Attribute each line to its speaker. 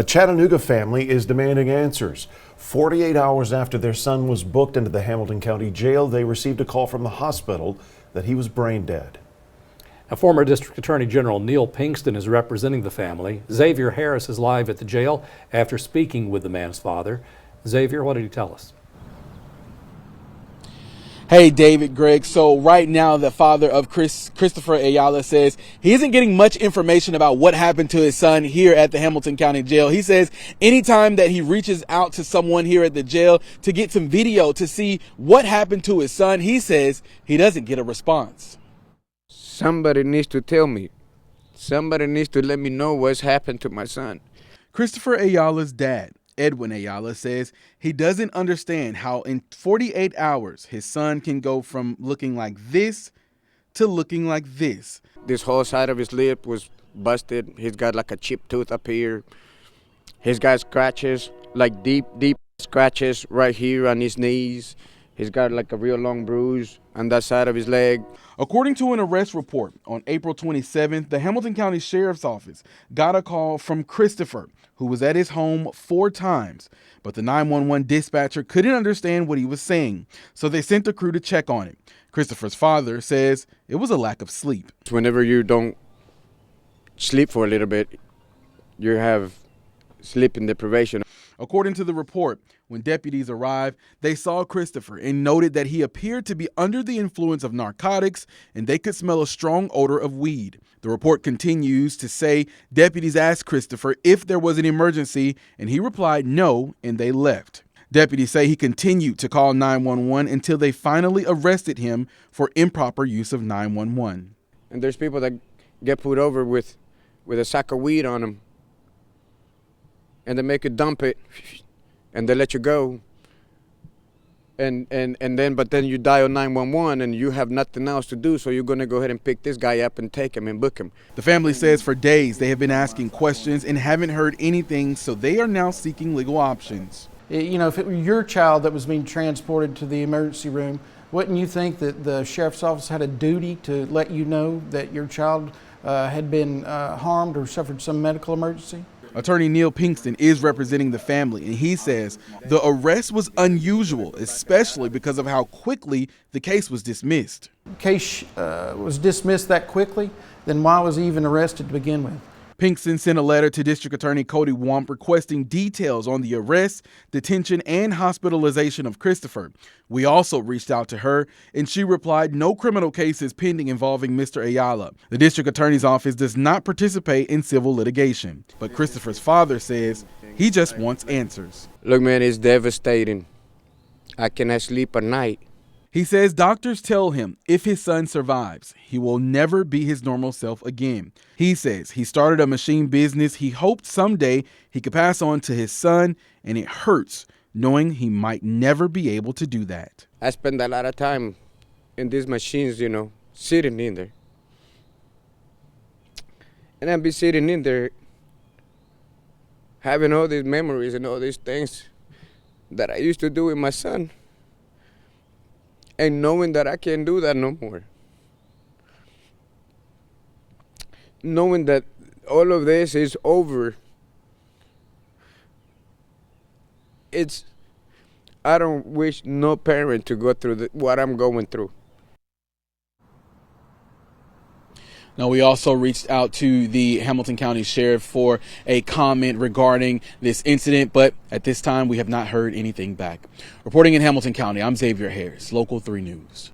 Speaker 1: A Chattanooga family is demanding answers. 48 hours after their son was booked into the Hamilton County Jail, they received a call from the hospital that he was brain dead.
Speaker 2: A former District Attorney General Neil Pinkston is representing the family. Xavier Harris is live at the jail after speaking with the man's father. Xavier, what did he tell us?
Speaker 3: Hey, David, Greg. So right now, the father of Christopher Ayala says he isn't getting much information about what happened to his son here at the Hamilton County Jail. He says anytime that he reaches out to someone here at the jail to get some video to see what happened to his son, he says he doesn't get a response.
Speaker 4: Somebody needs to tell me. Somebody needs to let me know what's happened to my son.
Speaker 3: Christopher Ayala's dad, Edwin Ayala, says he doesn't understand how in 48 hours his son can go from looking like this to looking like this.
Speaker 4: This whole side of his lip was busted. He's got like a chipped tooth up here. He's got scratches, like deep scratches right here on his knees. He's got like a real long bruise on that side of his leg.
Speaker 3: According to an arrest report on April 27th, the Hamilton County Sheriff's Office got a call from Christopher, who was at his home 4 times, but the 911 dispatcher couldn't understand what he was saying, so they sent a crew to check on it. Christopher's father says it was a lack of sleep.
Speaker 4: Whenever you don't sleep for a little bit, you have sleeping deprivation.
Speaker 3: According to the report, when deputies arrived, they saw Christopher and noted that he appeared to be under the influence of narcotics and they could smell a strong odor of weed. The report continues to say deputies asked Christopher if there was an emergency and he replied no, and they left. Deputies say he continued to call 911 until they finally arrested him for improper use of 911.
Speaker 4: And there's people that get put over with a sack of weed on them, and they make you dump it, and they let you go. But then you dial 911 and you have nothing else to do, so you're going to go ahead and pick this guy up and take him and book him.
Speaker 3: The family says for days they have been asking questions and haven't heard anything, so they are now seeking legal options.
Speaker 5: You know, if it were your child that was being transported to the emergency room, wouldn't you think that the sheriff's office had a duty to let you know that your child had been harmed or suffered some medical emergency?
Speaker 3: Attorney Neil Pinkston is representing the family, and he says the arrest was unusual, especially because of how quickly the case was dismissed.
Speaker 5: The case was dismissed that quickly, then why was he even arrested to begin with?
Speaker 3: Pinkston sent a letter to District Attorney Cody Womp requesting details on the arrest, detention, and hospitalization of Christopher. We also reached out to her, and she replied no criminal case is pending involving Mr. Ayala. The District Attorney's Office does not participate in civil litigation, but Christopher's father says he just wants answers.
Speaker 4: Look, man, it's devastating. I cannot sleep at night.
Speaker 3: He says doctors tell him if his son survives, he will never be his normal self again. He says he started a machine business he hoped someday he could pass on to his son, and it hurts knowing he might never be able to do that.
Speaker 4: I spend a lot of time in these machines, sitting in there. And I'd be sitting in there having all these memories and all these things that I used to do with my son. And knowing that I can't do that no more. Knowing that all of this is over. I don't wish no parent to go through what I'm going through.
Speaker 3: Now, we also reached out to the Hamilton County Sheriff for a comment regarding this incident, but at this time we have not heard anything back. Reporting in Hamilton County, I'm Xavier Harris, Local 3 News.